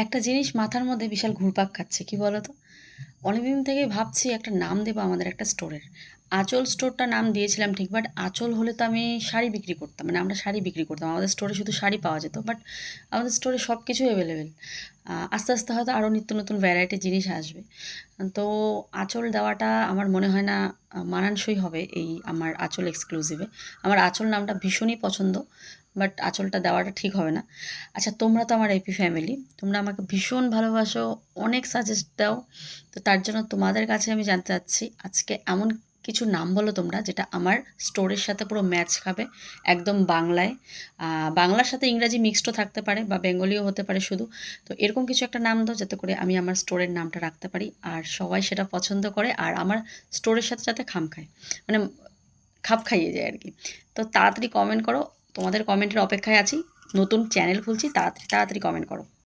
একটা জিনিস মাথার মধ্যে বিশাল ঘুরপাক খাচ্ছে, কি বলো তো? অনেকদিন থেকেই ভাবছি একটা নাম দেবো আমাদের একটা স্টোরের। আঁচল স্টোরটা নাম দিয়েছিলাম ঠিক, বাট আঁচল হলে তো আমি শাড়ি বিক্রি করতাম, মানে আমরা শাড়ি বিক্রি করতাম, আমাদের স্টোরে শুধু শাড়ি পাওয়া যেত। বাট আমাদের স্টোরে সব কিছু অ্যাভেলেবেল। আস্তে আস্তে হয়তো আরও নিত্য নতুন ভ্যারাইটি জিনিস আসবে। তো আঁচল দেওয়াটা আমার মনে হয় না মানানসই হবে এই আমার আঁচল এক্সক্লুসিভে। আমার আঁচল নামটা ভীষণই পছন্দ, বাট আঁচলটা দেওয়াটা ঠিক হবে না। আচ্ছা, তোমরা তো আমার এপি ফ্যামিলি, তোমরা আমাকে ভীষণ ভালোবাসো, অনেক সাজেস্ট দাও। তো তার জন্য তোমাদের কাছে আমি জানতে চাচ্ছি, আজকে এমন কিছু নাম বলো তোমরা যেটা আমার স্টোরের সাথে পুরো ম্যাচ খাবে, একদম বাংলায়। বাংলার সাথে ইংরাজি মিক্সডও থাকতে পারে বা বেঙ্গলিও হতে পারে শুধু। তো এরকম কিছু একটা নাম দাও যাতে করে আমি আমার স্টোরের নামটা রাখতে পারি আর সবাই সেটা পছন্দ করে আর আমার স্টোরের সাথে সাথে খাম খায়, মানে খাপ খাইয়ে যায় আর কি। তো তাড়াতাড়ি কমেন্ট করো, তোমাদের কমেন্টের অপেক্ষায় আছি। নতুন চ্যানেল খুলছি, তাড়াতাড়ি তাড়াতাড়ি কমেন্ট করো।